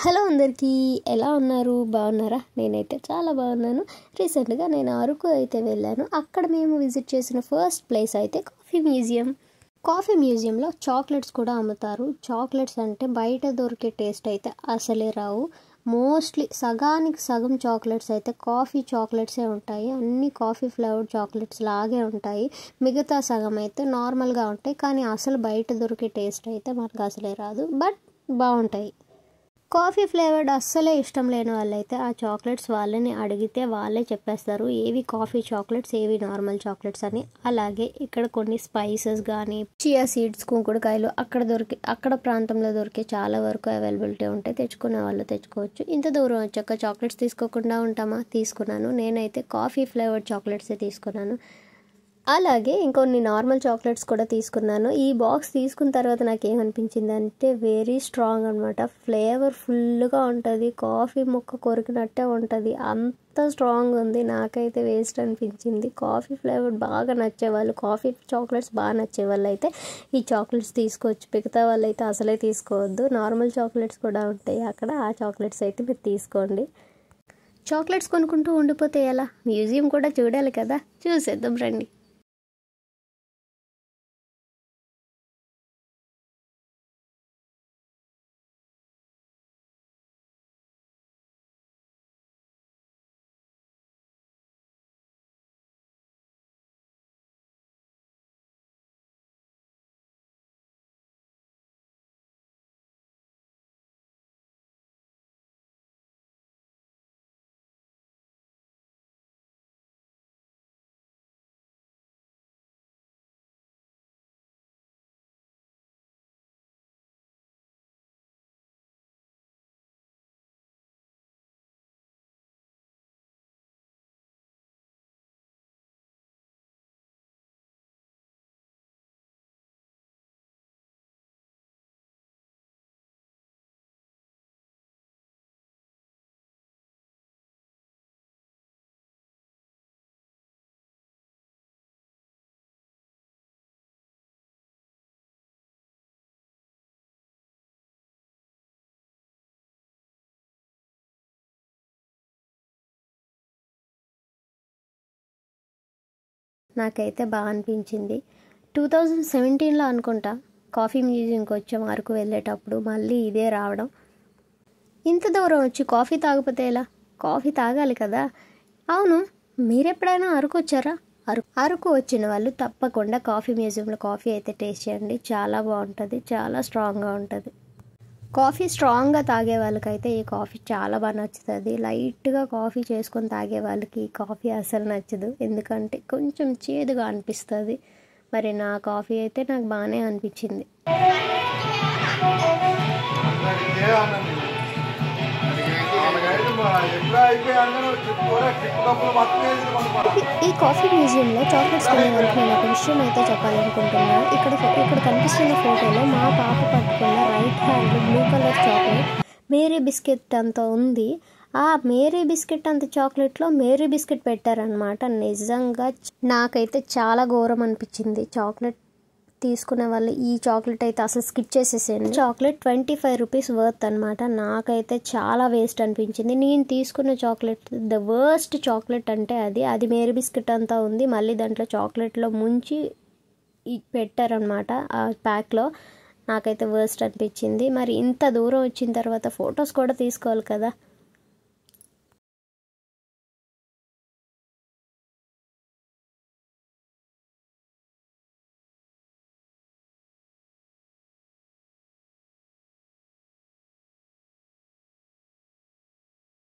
Hello అందరికీ, ఎలా ఉన్నారు? బాగున్నారా? నేనైతే చాలా బాగున్నాను. రీసెంట్గా నేను అరకు అయితే వెళ్ళాను. అక్కడ మేము విజిట్ చేసిన ఫస్ట్ ప్లేస్ అయితే కాఫీ మ్యూజియం. కాఫీ మ్యూజియంలో చాక్లెట్స్ కూడా అమ్ముతారు. చాక్లెట్స్ అంటే బయట దొరికే టేస్ట్ అయితే అసలే రావు. మోస్ట్లీ సగానికి సగం చాక్లెట్స్ అయితే కాఫీ చాక్లెట్సే ఉంటాయి. అన్ని కాఫీ ఫ్లేవర్డ్ చాక్లెట్స్ లాగే ఉంటాయి. మిగతా సగం అయితే నార్మల్గా ఉంటాయి. కానీ అసలు బయట దొరికే టేస్ట్ అయితే మనకు అసలే రాదు. బట్ బాగుంటాయి. కాఫీ ఫ్లేవర్డ్ అస్సలే ఇష్టం లేని వాళ్ళైతే ఆ చాక్లెట్స్ వాళ్ళని అడిగితే వాళ్ళే చెప్పేస్తారు ఏవి కాఫీ చాక్లెట్స్, ఏవి నార్మల్ చాక్లెట్స్ అని. అలాగే ఇక్కడ కొన్ని స్పైసెస్ కానీ, చియా సీడ్స్, కుంకుడుకాయలు అక్కడ ప్రాంతంలో దొరికే చాలా వరకు అవైలబిలిటీ ఉంటాయి. తెచ్చుకునే వాళ్ళు తెచ్చుకోవచ్చు. ఇంత దూరం వచ్చాక చాక్లెట్స్ తీసుకోకుండా ఉంటామా? తీసుకున్నాను. నేనైతే కాఫీ ఫ్లేవర్డ్ చాక్లెట్సే తీసుకున్నాను. అలాగే ఇంకొన్ని నార్మల్ చాక్లెట్స్ కూడా తీసుకున్నాను. ఈ బాక్స్ తీసుకున్న తర్వాత నాకు ఏమనిపించింది అంటే వెరీ స్ట్రాంగ్ అనమాట. ఫ్లేవర్ ఫుల్గా ఉంటుంది. కాఫీ ముక్క కొరికినట్టే ఉంటుంది. అంత స్ట్రాంగ్ ఉంది. నాకైతే వేస్ట్ అనిపించింది. కాఫీ ఫ్లేవర్ బాగా నచ్చేవాళ్ళు, కాఫీ చాక్లెట్స్ బాగా నచ్చేవాళ్ళు అయితే ఈ చాక్లెట్స్ తీసుకోవచ్చు. మిగతా వాళ్ళు అయితే అసలే తీసుకోవద్దు. నార్మల్ చాక్లెట్స్ కూడా ఉంటాయి అక్కడ. ఆ చాక్లెట్స్ అయితే మీరు తీసుకోండి. చాక్లెట్స్ కొనుక్కుంటూ ఉండిపోతే ఎలా? మ్యూజియం కూడా చూడాలి కదా. చూసేద్దాం రండి. నాకైతే బాగా అనిపించింది. 2017లో అనుకుంటా కాఫీ మ్యూజియంకి వచ్చాం అరకు వెళ్ళేటప్పుడు. మళ్ళీ ఇదే రావడం. ఇంత దూరం వచ్చి కాఫీ తాగకపోతే ఎలా? కాఫీ తాగాలి కదా. అవును, మీరెప్పుడైనా అరకు వచ్చారా? అరకు వచ్చిన వాళ్ళు తప్పకుండా కాఫీ మ్యూజియంలో కాఫీ అయితే టేస్ట్ చేయండి. చాలా బాగుంటుంది. చాలా స్ట్రాంగ్గా ఉంటుంది. కాఫీ స్ట్రాంగ్గా తాగే వాళ్ళకైతే ఈ కాఫీ చాలా బాగా నచ్చుతుంది. లైట్గా కాఫీ చేసుకొని తాగే వాళ్ళకి ఈ కాఫీ అసలు నచ్చదు. ఎందుకంటే కొంచెం చేదుగా అనిపిస్తుంది. మరి నా కాఫీ అయితే నాకు బాగానే అనిపించింది. ఈ కాఫీ మ్యూజియంలో చాక్లెట్స్ కొనే వాళ్ళకి నేను ఒక విషయం అయితే చెప్పాలనుకుంటున్నాను. ఇక్కడ కనిపిస్తున్న ఫోటోలో మా పాప పట్టుకున్న right hand blue colour chocolate Marie biscuit అంత ఉంది. ఆ మేరీ బిస్కెట్ అంత చాక్లెట్లో మేరీ బిస్కెట్ పెట్టారనమాట. నిజంగా నాకైతే చాలా ఘోరం అనిపించింది. చాక్లెట్ తీసుకునే వాళ్ళు ఈ చాక్లెట్ అయితే అసలు స్కిప్ చేసేసేయండి. చాక్లెట్ 25 రూపీస్ వర్త్ అనమాట. నాకైతే చాలా వేస్ట్ అనిపించింది. నేను తీసుకున్న చాక్లెట్ ద వర్స్ట్ చాక్లెట్ అంటే అది మేరీ బిస్కెట్ అంతా ఉంది. మళ్ళీ దాంట్లో చాక్లెట్లో ముంచి పెట్టారనమాట ఆ ప్యాక్లో. నాకైతే వర్స్ట్ అనిపించింది. మరి ఇంత దూరం వచ్చిన తర్వాత ఫొటోస్ కూడా తీసుకోవాలి కదా.